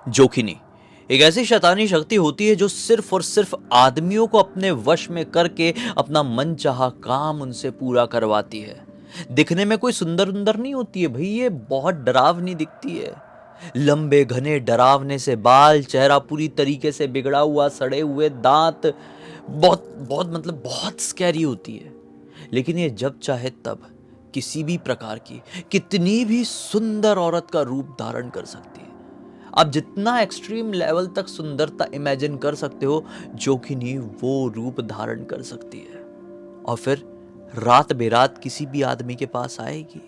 जोखिनी एक ऐसी शैतानी शक्ति होती है जो सिर्फ और सिर्फ आदमियों को अपने वश में करके अपना मनचाहा काम उनसे पूरा करवाती है। दिखने में कोई सुंदर सुंदर नहीं होती है भाई, ये बहुत डरावनी दिखती है। लंबे घने डरावने से बाल, चेहरा पूरी तरीके से बिगड़ा हुआ, सड़े हुए दांत, बहुत बहुत मतलब बहुत स्कैरी होती है। लेकिन ये जब चाहे तब किसी भी प्रकार की कितनी भी सुंदर औरत का रूप धारण कर सकती है। आप जितना एक्सट्रीम लेवल तक सुंदरता इमेजिन कर सकते हो, जोखिनी वो रूप धारण कर सकती है और फिर रात बेरात किसी भी आदमी के पास आएगी।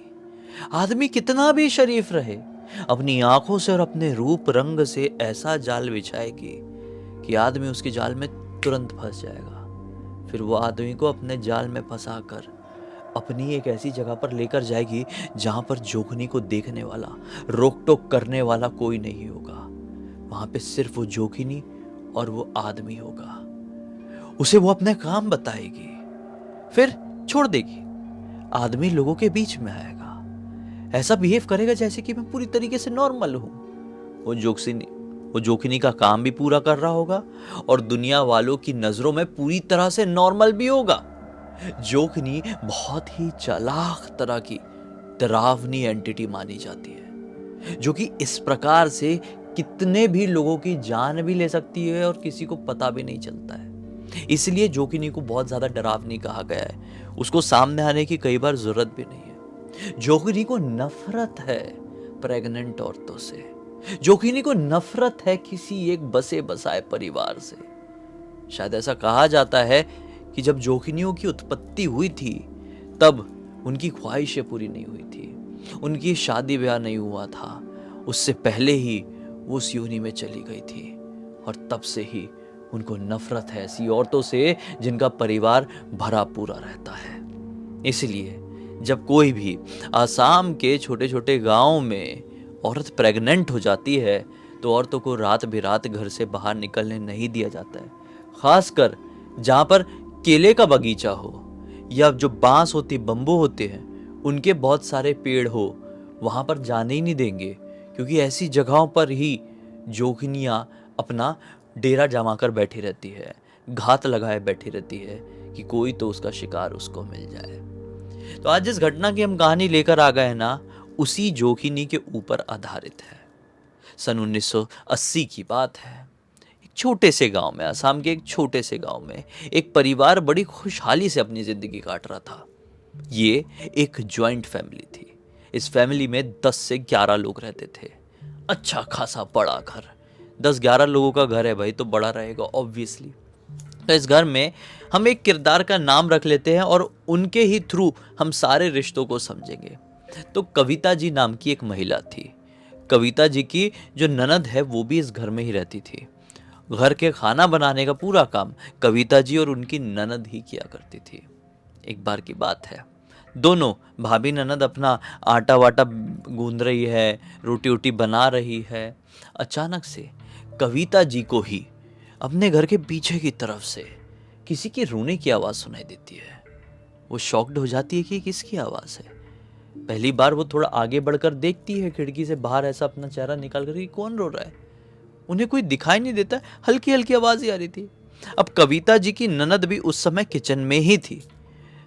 आदमी कितना भी शरीफ रहे, अपनी आंखों से और अपने रूप रंग से ऐसा जाल बिछाएगी कि आदमी उसके जाल में तुरंत फंस जाएगा। फिर वो आदमी को अपने जाल में फंसाकर अपनी एक ऐसी जगह पर लेकर जाएगी जहां पर जोखनी को देखने वाला, रोक टोक करने वाला कोई नहीं होगा। वहां पे सिर्फ वो जोखिनी और वो आदमी होगा। उसे वो अपने काम बताएगी, फिर छोड़ देगी। आदमी लोगों के बीच में आएगा, ऐसा बिहेव करेगा जैसे कि मैं पूरी तरीके से नॉर्मल हूं। वो जोखिनी का काम भी पूरा कर रहा होगा और दुनिया वालों की नजरों में पूरी तरह से नॉर्मल भी होगा। जोखिनी बहुत ही चालाक तरह की डरावनी एंटिटी मानी जाती है, जो कि इस प्रकार से कितने भी लोगों की जान भी ले सकती है और किसी को पता भी नहीं चलता है। इसलिए जोखिनी को बहुत ज्यादा डरावनी कहा गया है। उसको सामने आने की कई बार जरूरत भी नहीं है। जोखिनी को नफरत है प्रेग्नेंट औरतों से। जोखिनी को नफरत है किसी एक बसे बसाए परिवार से। शायद ऐसा कहा जाता है कि जब जोखिनियों की उत्पत्ति हुई थी तब उनकी ख्वाहिशें पूरी नहीं हुई थी, उनकी शादी ब्याह नहीं हुआ था। उससे पहले ही वो उस योनि में चली गई थी और तब से ही उनको नफरत है ऐसी औरतों से जिनका परिवार भरा पूरा रहता है। इसलिए जब कोई भी आसाम के छोटे छोटे गांव में औरत प्रेग्नेंट हो जाती है तो औरतों को रात बेरात घर से बाहर निकलने नहीं दिया जाता है। खासकर जहां पर केले का बगीचा हो या जो बांस होती, बम्बू होते हैं, उनके बहुत सारे पेड़ हो, वहां पर जाने ही नहीं देंगे, क्योंकि ऐसी जगहों पर ही जोखिनियां अपना डेरा जमाकर बैठी रहती है, घात लगाए बैठी रहती है कि कोई तो उसका शिकार उसको मिल जाए। तो आज जिस घटना की हम कहानी लेकर आ गए ना, उसी जोखिनी के ऊपर आधारित है। सन 1980 की बात है। एक छोटे से गांव में, असम के एक छोटे से गांव में एक परिवार बड़ी खुशहाली से अपनी जिंदगी काट रहा था। ये एक ज्वाइंट फैमिली थी। इस फैमिली में 10 से 11 लोग रहते थे। अच्छा खासा बड़ा घर। 10-11 लोगों का घर है भाई, तो बड़ा रहेगा ऑब्वियसली। तो इस घर में हम एक किरदार का नाम रख लेते हैं और उनके ही थ्रू हम सारे रिश्तों को समझेंगे। तो कविता जी नाम की एक महिला थी। कविता जी की जो ननद है वो भी इस घर में ही रहती थी। घर के खाना बनाने का पूरा काम कविता जी और उनकी ननद ही किया करती थी। एक बार की बात है, दोनों भाभी ननद अपना आटा वाटा गूंद रही है, रोटी वोटी बना रही है। अचानक से कविता जी को ही अपने घर के पीछे की तरफ से किसी के रोने की आवाज़ सुनाई देती है। वो शॉक्ड हो जाती है कि किसकी आवाज़ है। पहली बार वो थोड़ा आगे बढ़कर देखती है, खिड़की से बाहर ऐसा अपना चेहरा निकाल कर कि कौन रो रहा है। उन्हें कोई दिखाई नहीं देता, हल्की हल्की आवाज़ ही आ रही थी। अब कविता जी की ननद भी उस समय किचन में ही थी।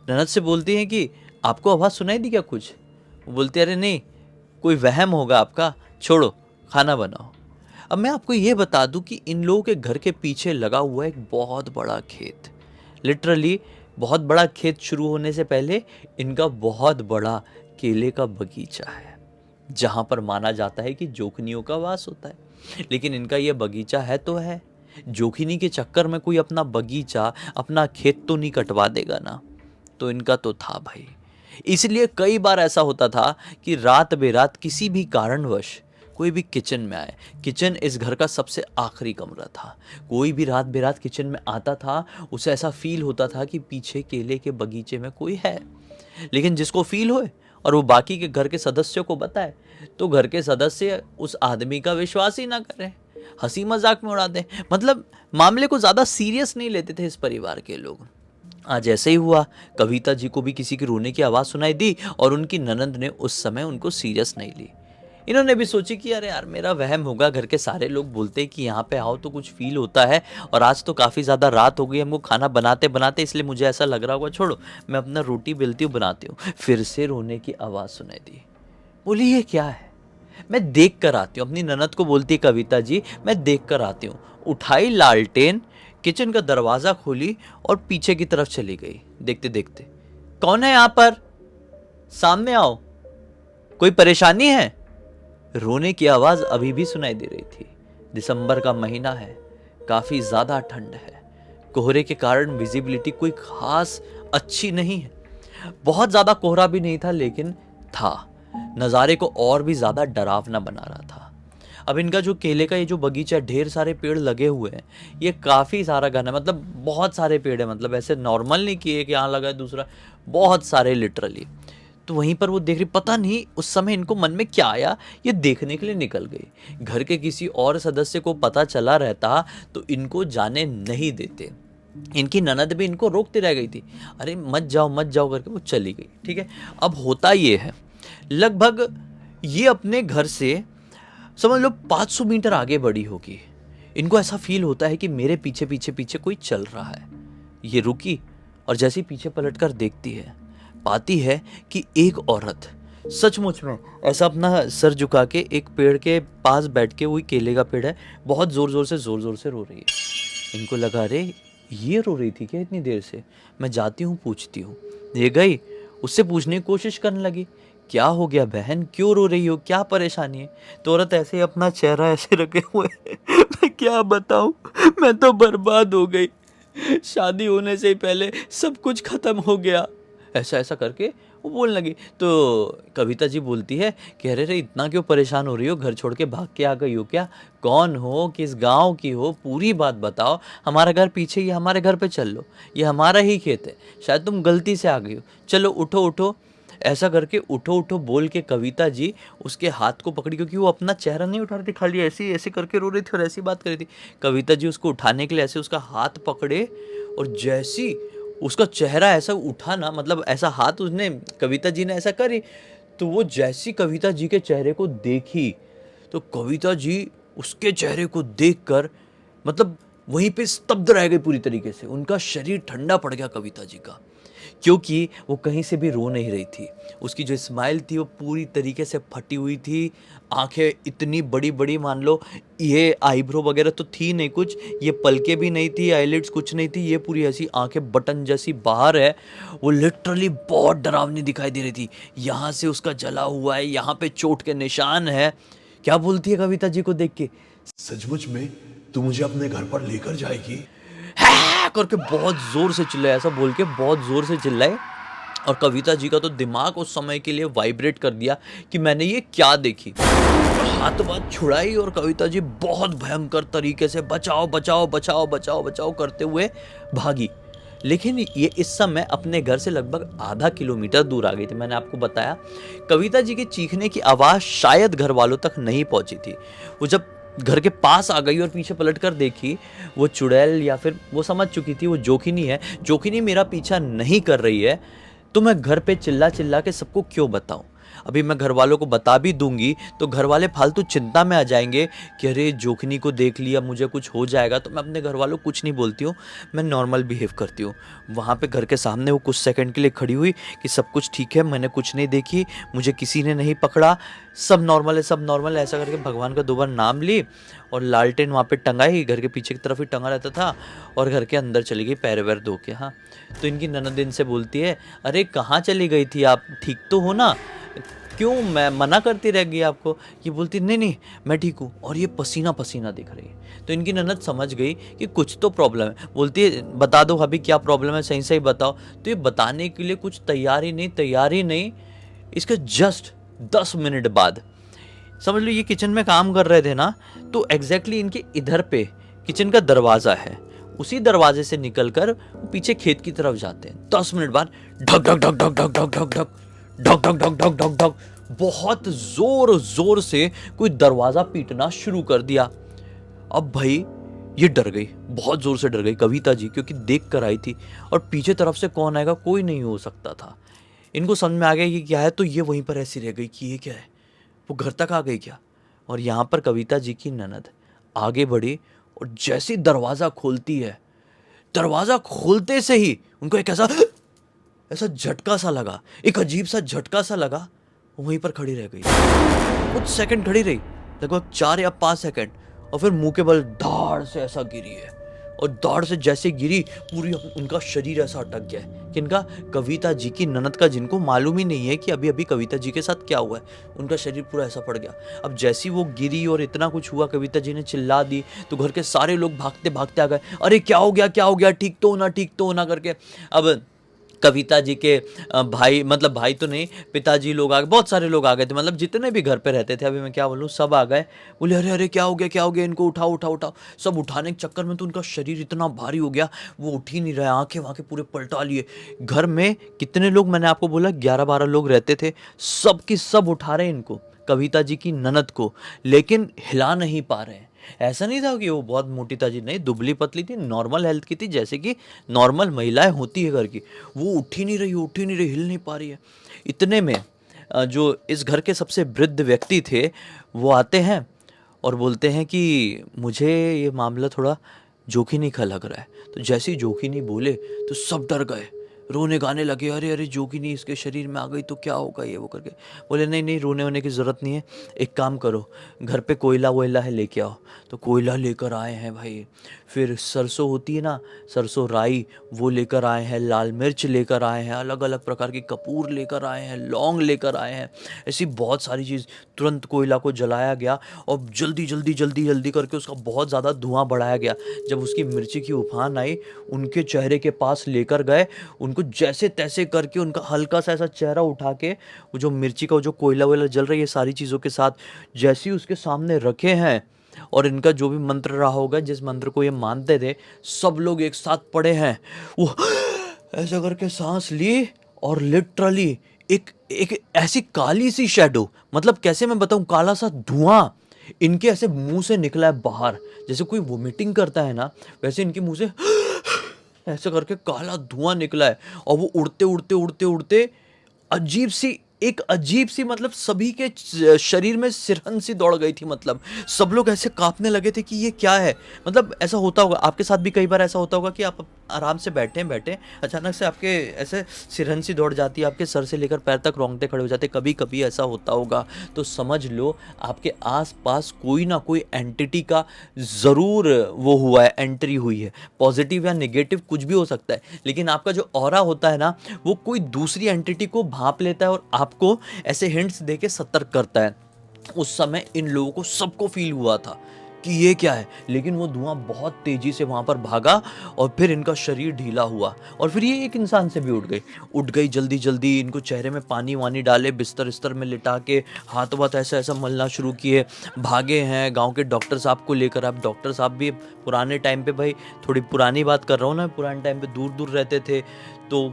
ननद से बोलती हैं कि आपको आवाज़ सुनाई दी क्या कुछ? वो बोलती है अरे नहीं, कोई वहम होगा आपका, छोड़ो खाना बनाओ। अब मैं आपको ये बता दूं कि इन लोगों के घर के पीछे लगा हुआ एक बहुत बड़ा खेत, लिटरली बहुत बड़ा खेत शुरू होने से पहले इनका बहुत बड़ा केले का बगीचा है, जहां पर माना जाता है कि जोखनियों का वास होता है। लेकिन इनका ये बगीचा है तो है, जोखिनी के चक्कर में कोई अपना बगीचा, अपना खेत तो नहीं कटवा देगा ना। तो इनका तो था भाई। इसलिए कई बार ऐसा होता था कि रात बेरात किसी भी कारणवश कोई भी किचन में आए। किचन इस घर का सबसे आखिरी कमरा था। कोई भी रात बेरात किचन में आता था, उसे ऐसा फील होता था कि पीछे केले के बगीचे में कोई है। लेकिन जिसको फील होए और वो बाकी के घर के सदस्यों को बताए, तो घर के सदस्य उस आदमी का विश्वास ही ना करें, हंसी मजाक में उड़ा दें। मतलब मामले को ज़्यादा सीरियस नहीं लेते थे इस परिवार के लोग। आज ऐसे ही हुआ, कविता जी को भी किसी की रोने की आवाज़ सुनाई दी और उनकी ननद ने उस समय उनको सीरियस नहीं ली। इन्होंने भी सोची कि अरे यार मेरा वहम होगा, घर के सारे लोग बोलते हैं कि यहाँ पे आओ तो कुछ फील होता है, और आज तो काफ़ी ज़्यादा रात हो गई हमको खाना बनाते बनाते, इसलिए मुझे ऐसा लग रहा होगा, छोड़ो मैं अपना रोटी बेलती हूँ बनाती हूँ। फिर से रोने की आवाज़ सुनाई दी। बोली ये क्या है, मैं देख कर आती हूँ। अपनी ननद को बोलती कविता जी मैं देख कर आती हूँ। उठाई लालटेन, किचन का दरवाज़ा खोली और पीछे की तरफ चली गई। देखते देखते कौन है यहाँ पर, सामने आओ, कोई परेशानी है। रोने की आवाज अभी भी सुनाई दे रही थी। दिसंबर का महीना है, काफी ज्यादा ठंड है, कोहरे के कारण विजिबिलिटी कोई खास अच्छी नहीं है। बहुत ज्यादा कोहरा भी नहीं था, लेकिन था, नज़ारे को और भी ज्यादा डरावना बना रहा था। अब इनका जो केले का ये जो बगीचा, ढेर सारे पेड़ लगे हुए हैं, ये काफ़ी सारा घना है, मतलब बहुत सारे पेड़ है, मतलब ऐसे नॉर्मल नहीं कि एक यहाँ लगा है दूसरा, बहुत सारे लिटरली। तो वहीं पर वो देख रही, पता नहीं उस समय इनको मन में क्या आया, ये देखने के लिए निकल गई। घर के किसी और सदस्य को पता चला रहता तो इनको जाने नहीं देते। इनकी ननद भी इनको रोकती रह गई थी, अरे मत जाओ करके वो चली गई। ठीक है, अब होता ये है, लगभग ये अपने घर से समझ लो 500 मीटर आगे बढ़ी होगी। इनको ऐसा फील होता है कि मेरे पीछे पीछे पीछे कोई चल रहा है। ये रुकी और जैसे ही पीछे पलटकर देखती है, पाती है कि एक औरत सचमुच में ऐसा अपना सर झुका के एक पेड़ के पास बैठ के, वही केले का पेड़ है, बहुत जोर जोर से रो रही है। इनको लगा अरे ये रो रही थी क्या इतनी देर से, मैं जाती हूँ पूछती हूँ। ये गई, उससे पूछने की कोशिश करने लगी, क्या हो गया बहन, क्यों रो रही हो, क्या परेशानी है। तो औरत ऐसे ही अपना चेहरा ऐसे रखे हुए मैं क्या बताऊं, मैं तो बर्बाद हो गई, शादी होने से ही पहले सब कुछ खत्म हो गया, ऐसा ऐसा करके वो बोलने लगी। तो कविता जी बोलती है कि अरे रे इतना क्यों परेशान हो रही हो, घर छोड़ के भाग के आ गई हो क्या, कौन हो, किस गांव की हो, पूरी बात बताओ, हमारा घर पीछे ही, हमारे घर पे चल लो, ये हमारा ही खेत है, शायद तुम गलती से आ गई हो, चलो उठो उठो। ऐसा करके उठो उठो बोल के कविता जी उसके हाथ को पकड़ी, क्योंकि वो अपना चेहरा नहीं उठा रही थी, खाली ऐसे ऐसे करके रो रही थी और ऐसी बात कर रही थी। कविता जी उसको उठाने के लिए ऐसे उसका हाथ पकड़े, और जैसी उसका चेहरा ऐसा उठा ना, मतलब ऐसा हाथ उसने, कविता जी ने ऐसा करी, तो वो जैसी कविता जी के चेहरे को देखी, तो कविता जी उसके चेहरे को देखकर मतलब वहीं पे स्तब्ध रह गई पूरी तरीके से। उनका शरीर ठंडा पड़ गया कविता जी का, क्योंकि वो कहीं से भी रो नहीं रही थी। उसकी जो स्माइल थी वो पूरी तरीके से फटी हुई थी, आंखें इतनी बड़ी बड़ी, मान लो ये आईब्रो वगैरह तो थी नहीं कुछ, ये पलके भी नहीं थी, आईलिड्स कुछ नहीं थी, ये पूरी ऐसी आंखें बटन जैसी बाहर है। वो लिटरली बहुत डरावनी दिखाई दे रही थी। यहाँ से उसका जला हुआ है, यहाँ पे चोट के निशान है। क्या बोलती है कविता जी को देख के, सचमुच में तू मुझे अपने घर पर लेकर जाएगी? है करके बहुत जोर से चिल्लाए, ऐसा बोल के बहुत जोर से चिल्लाए। और कविता जी का तो दिमाग उस समय के लिए वाइब्रेट कर दिया कि मैंने ये क्या देखी। हाथ बात छुड़ाई और कविता जी बहुत भयंकर तरीके से बचाओ बचाओ बचाओ बचाओ बचाओ करते हुए भागी। लेकिन ये इस समय अपने घर से लगभग आधा किलोमीटर दूर आ गई थी। मैंने आपको बताया कविता जी के चीखने की आवाज़ शायद घर वालों तक नहीं पहुंची थी। वो जब घर के पास आ गई और पीछे पलट कर देखी, वो चुड़ैल या फिर वो समझ चुकी थी वो जोखिनी है, जोखिनी मेरा पीछा नहीं कर रही है, तो मैं घर पे चिल्ला चिल्ला के सबको क्यों बताऊं। अभी मैं घर वालों को बता भी दूंगी तो घर वाले फालतू चिंता में आ जाएंगे कि अरे जोखिनी को देख लिया, मुझे कुछ हो जाएगा। तो मैं अपने घर वालों को कुछ नहीं बोलती हूँ, मैं नॉर्मल बिहेव करती हूँ। वहाँ पे घर के सामने वो कुछ सेकंड के लिए खड़ी हुई कि सब कुछ ठीक है, मैंने कुछ नहीं देखी, मुझे किसी ने नहीं पकड़ा, सब नॉर्मल है सब नॉर्मल है, ऐसा करके भगवान का 2 बार नाम ली और लालटेन वहाँ पे टंगाई, घर के पीछे की तरफ ही टंगा रहता था, और घर के अंदर चली गई पैर वैर धो के। हाँ, तो इनकी ननद इनसे बोलती है अरे कहाँ चली गई थी आप, ठीक तो हो ना, क्यों मैं मना करती रह गई आपको। ये बोलती नहीं नहीं मैं ठीक हूँ, और ये पसीना पसीना दिख रही है। तो इनकी ननद समझ गई कि कुछ तो प्रॉब्लम है। बोलती है बता दो अभी क्या प्रॉब्लम है, सही सही बताओ। तो ये बताने के लिए कुछ तैयारी नहीं। इसके जस्ट 10 मिनट बाद समझ लो ये किचन में काम कर रहे थे ना, तो एग्जैक्टली इनके इधर पे किचन का दरवाज़ा है, उसी दरवाजे से निकलकर वो पीछे खेत की तरफ जाते हैं। 10 मिनट बाद ढक ढक ढक ढक ढक ढक ढक ढक ढक ढक ढक ढक ढक ढक बहुत जोर जोर से कोई दरवाजा पीटना शुरू कर दिया। अब भाई ये डर गई, बहुत जोर से डर गई कविता जी, क्योंकि देख कर आई थी और पीछे तरफ से कौन आएगा कोई नहीं हो सकता था। इनको समझ में आ गया कि क्या है, तो ये वहीं पर ऐसी रह गई कि ये क्या है। वो घर तक आ गई क्या? और यहाँ पर कविता जी की ननद आगे बढ़ी और जैसे ही दरवाज़ा खोलती है, दरवाज़ा खोलते से ही उनको एक ऐसा ऐसा झटका सा लगा, एक अजीब सा झटका सा लगा। वो वहीं पर खड़ी रह गई, कुछ सेकंड खड़ी रही, लगभग 4 या 5 सेकंड, और फिर मुंह के बल धाड़ से ऐसा गिरी है। और दाढ़ से जैसे गिरी, पूरी उनका शरीर ऐसा अटक गया है कि इनका, कविता जी की ननद का, जिनको मालूम ही नहीं है कि अभी अभी कविता जी के साथ क्या हुआ है, उनका शरीर पूरा ऐसा पड़ गया। अब जैसी वो गिरी और इतना कुछ हुआ, कविता जी ने चिल्ला दी, तो घर के सारे लोग भागते भागते आ गए, अरे क्या हो गया, क्या हो गया, ठीक तो होना, ठीक तो होना करके। अब कविता जी के भाई, मतलब भाई तो नहीं, पिताजी लोग आ गए, बहुत सारे लोग आ गए थे, मतलब जितने भी घर पे रहते थे, अभी मैं क्या बोलूँ, सब आ गए। बोले अरे अरे क्या हो गया, क्या हो गया, इनको उठाओ उठाओ उठाओ। सब उठाने के चक्कर में तो उनका शरीर इतना भारी हो गया, वो उठ ही नहीं रहा, आंखें वाँखें पूरे पलटा लिए। घर में कितने लोग, मैंने आपको बोला 11-12 लोग रहते थे, सब की सब उठा रहे इनको, कविता जी की ननद को, लेकिन हिला नहीं पा रहे हैं। ऐसा नहीं था कि वो बहुत मोटी ताजी, नहीं, दुबली पतली थी, नॉर्मल हेल्थ की थी, जैसे कि नॉर्मल महिलाएं होती है घर की। वो उठ ही नहीं रही, उठ ही नहीं रही, हिल नहीं पा रही है। इतने में जो इस घर के सबसे वृद्ध व्यक्ति थे, वो आते हैं और बोलते हैं कि मुझे ये मामला थोड़ा जोखिनी का लग रहा है। तो जैसे ही जोखिनी बोले तो सब डर गए, रोने गाने लगे, अरे अरे जोगिनी इसके शरीर में आ गई तो क्या होगा, ये वो करके। बोले नहीं नहीं, रोने वोने की ज़रूरत नहीं है, एक काम करो, घर पे कोयला वोयला है, लेके आओ। तो कोयला लेकर आए हैं भाई, फिर सरसों होती है ना, सरसों राई, वो लेकर आए हैं, लाल मिर्च लेकर आए हैं, अलग अलग प्रकार की कपूर लेकर आए हैं, लौंग लेकर आए हैं, ऐसी बहुत सारी चीज़। तुरंत कोयला को जलाया गया और जल्दी जल्दी जल्दी जल्दी करके उसका बहुत ज़्यादा धुआं बढ़ाया गया। जब उसकी मिर्ची की उफान आई, उनके चेहरे के पास लेकर गए, उनको जैसे तैसे करके, उनका हल्का सा ऐसा चेहरा उठा के, वो जो मिर्ची का जो कोयला वोयला जल रही है सारी चीज़ों के साथ, जैसे ही उसके सामने रखे हैं, और इनका जो भी मंत्र रहा होगा, जिस मंत्र को ये मानते थे, सब लोग एक साथ पड़े हैं। वो ऐसा करके सांस ली और लिटरली एक एक ऐसी काली सी शैडो, मतलब कैसे मैं बताऊं, काला सा धुआं इनके ऐसे मुंह से निकला है बाहर, जैसे कोई वोमिटिंग करता है ना, वैसे इनके मुंह से ऐसे करके काला धुआं निकला है। और वो उड़ते उड़ते उड़ते उड़ते अजीब सी, एक अजीब सी, मतलब सभी के शरीर में सिरहन सी दौड़ गई थी। मतलब सब लोग ऐसे कांपने लगे थे कि ये क्या है। मतलब ऐसा होता होगा आपके साथ भी, कई बार ऐसा होता होगा कि आप आराम से बैठे बैठे अचानक से आपके ऐसे सिरहन सी दौड़ जाती है, आपके सर से लेकर पैर तक रोंगटे खड़े हो जाते, कभी कभी ऐसा होता होगा। तो समझ लो आपके आसपास कोई ना कोई एंटिटी का ज़रूर वो हुआ है, एंट्री हुई है, पॉजिटिव या नेगेटिव कुछ भी हो सकता है, लेकिन आपका जो ऑरा होता है ना, वो कोई दूसरी एंटिटी को भांप लेता है और आपको ऐसे हिंट्स दे के सतर्क करता है। उस समय इन लोगों को सबको फील हुआ था कि ये क्या है, लेकिन वो धुआं बहुत तेजी से वहां पर भागा और फिर इनका शरीर ढीला हुआ और फिर ये एक इंसान से भी उठ गई जल्दी जल्दी। इनको चेहरे में पानी वानी डाले, बिस्तर इस्तर में लिटा के हाथ वाथ ऐसा ऐसा मलना शुरू किए, भागे हैं गांव के डॉक्टर साहब को लेकर। अब डॉक्टर साहब भी पुराने टाइम पे, भाई थोड़ी पुरानी बात कर रहा हूँ ना, पुराने टाइम पे दूर दूर रहते थे, तो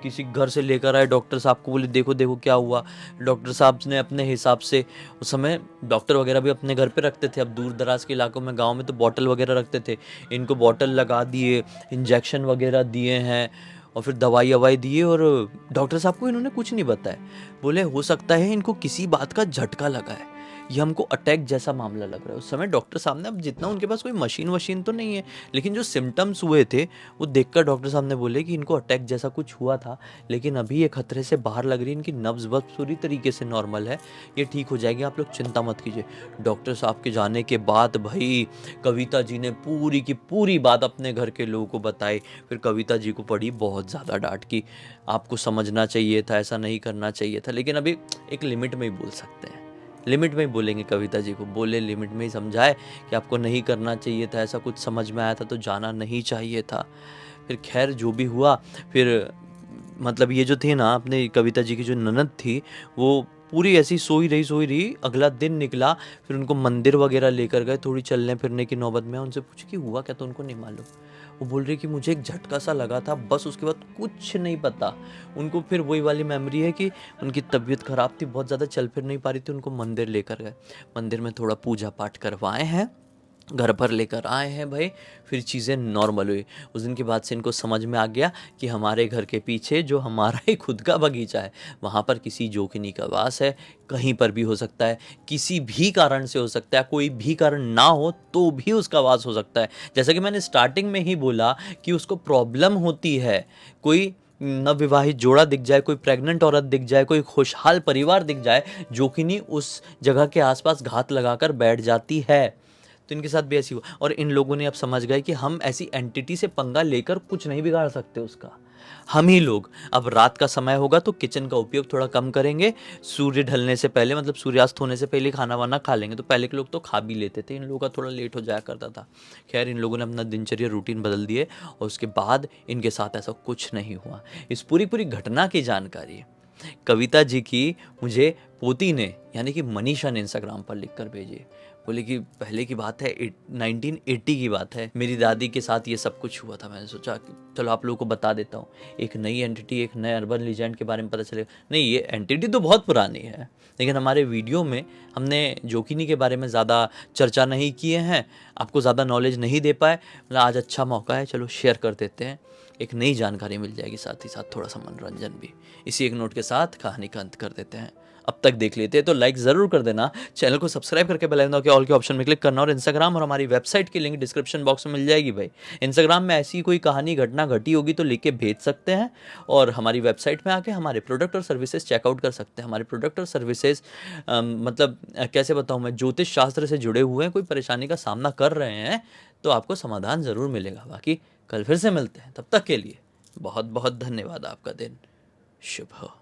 किसी घर से लेकर आए डॉक्टर साहब को, बोले देखो देखो क्या हुआ। डॉक्टर साहब ने अपने हिसाब से, उस समय डॉक्टर वगैरह भी अपने घर पे रखते थे, अब दूर दराज के इलाकों में, गांव में तो बॉटल वगैरह रखते थे, इनको बॉटल लगा दिए, इंजेक्शन वगैरह दिए हैं और फिर दवाई ववाई दिए। और डॉक्टर साहब को इन्होंने कुछ नहीं बताया, बोले हो सकता है इनको किसी बात का झटका लगा है, ये हमको अटैक जैसा मामला लग रहा है। उस समय डॉक्टर साहब ने, अब जितना उनके पास कोई मशीन वशीन तो नहीं है, लेकिन जो सिम्टम्स हुए थे वो देखकर डॉक्टर साहब ने बोले कि इनको अटैक जैसा कुछ हुआ था, लेकिन अभी ये खतरे से बाहर लग रही है, इनकी नब्ज बस पूरी तरीके से नॉर्मल है, ये ठीक हो जाएगी, आप लोग चिंता मत कीजिए। डॉक्टर साहब के जाने के बाद भाई कविता जी ने पूरी की पूरी बात अपने घर के लोगों को बताई। फिर कविता जी को पड़ी बहुत ज़्यादा डांट की, आपको समझना चाहिए था, ऐसा नहीं करना चाहिए था, लेकिन अभी एक लिमिट में ही बोल सकते हैं, लिमिट में ही बोलेंगे। कविता जी को बोले, लिमिट में ही समझाए कि आपको नहीं करना चाहिए था, ऐसा कुछ समझ में आया था तो जाना नहीं चाहिए था। फिर खैर जो भी हुआ, फिर मतलब ये जो थे ना, अपने कविता जी की जो ननद थी, वो पूरी ऐसी सोई रही। अगला दिन निकला, फिर उनको मंदिर वगैरह लेकर गए, थोड़ी चलने फिरने की नौबत में उनसे पूछा कि हुआ क्या, तो उनको नहीं मालूम। वो बोल रही कि मुझे एक झटका सा लगा था, बस उसके बाद कुछ नहीं पता उनको। फिर वही वाली मेमोरी है कि उनकी तबीयत खराब थी, बहुत ज़्यादा चल फिर नहीं पा रही थी, उनको मंदिर लेकर गए, मंदिर में थोड़ा पूजा पाठ करवाए हैं, घर पर लेकर आए हैं भाई, फिर चीज़ें नॉर्मल हुई। उस दिन के बाद से इनको समझ में आ गया कि हमारे घर के पीछे जो हमारा ही खुद का बगीचा है, वहाँ पर किसी जोकिनी का वास है। कहीं पर भी हो सकता है, किसी भी कारण से हो सकता है, कोई भी कारण ना हो तो भी उसका वास हो सकता है। जैसा कि मैंने स्टार्टिंग में ही बोला कि उसको प्रॉब्लम होती है, कोई नवविवाहित जोड़ा दिख जाए, कोई प्रेग्नेंट औरत दिख जाए, कोई खुशहाल परिवार दिख जाए, जोकिनी उस जगह के आसपास घात लगाकर बैठ जाती है। तो इनके साथ भी ऐसी हुआ, और इन लोगों ने अब समझ गए कि हम ऐसी एंटिटी से पंगा लेकर कुछ नहीं बिगाड़ सकते उसका। हम ही लोग अब रात का समय होगा तो किचन का उपयोग थोड़ा कम करेंगे, सूर्य ढलने से पहले, मतलब सूर्यास्त होने से पहले खाना वाना खा लेंगे। तो पहले के लोग तो खा भी लेते थे, इन लोगों का थोड़ा लेट हो जाया करता था। खैर, इन लोगों ने अपना दिनचर्या रूटीन बदल दिए और उसके बाद इनके साथ ऐसा कुछ नहीं हुआ। इस पूरी पूरी घटना की जानकारी कविता जी की मुझे पोती ने, यानी कि मनीषा ने इंस्टाग्राम पर लिख कर भेजी। बोले कि पहले की बात है, 1980 की बात है, मेरी दादी के साथ ये सब कुछ हुआ था। मैंने सोचा कि चलो आप लोगों को बता देता हूँ, एक नई एंटिटी, एक नए अर्बन लीजेंड के बारे में पता चलेगा। नहीं, ये एंटिटी तो बहुत पुरानी है, लेकिन हमारे वीडियो में हमने जोकिनी के बारे में ज़्यादा चर्चा नहीं किए हैं, आपको ज़्यादा नॉलेज नहीं दे पाए। मतलब आज अच्छा मौका है, चलो शेयर कर देते हैं, एक नई जानकारी मिल जाएगी, साथ ही साथ थोड़ा सा मनोरंजन भी। इसी एक नोट के साथ कहानी का अंत कर देते हैं। अब तक देख लेते हैं तो लाइक ज़रूर कर देना, चैनल को सब्सक्राइब करके बेल आइकन के ऑल के ऑप्शन में क्लिक करना, और इंस्टाग्राम और हमारी वेबसाइट की लिंक डिस्क्रिप्शन बॉक्स में मिल जाएगी भाई। इंस्टाग्राम में ऐसी कोई कहानी घटना घटी होगी तो लिख के भेज सकते हैं, और हमारी वेबसाइट में आके हमारे प्रोडक्ट और सर्विसेज चेकआउट कर सकते हैं। हमारे प्रोडक्ट और सर्विसेज मतलब कैसे बताऊँ मैं, ज्योतिष शास्त्र से जुड़े हुए हैं। कोई परेशानी का सामना कर रहे हैं तो आपको समाधान ज़रूर मिलेगा। बाकी कल फिर से मिलते हैं, तब तक के लिए बहुत बहुत धन्यवाद। आपका दिन शुभ हो।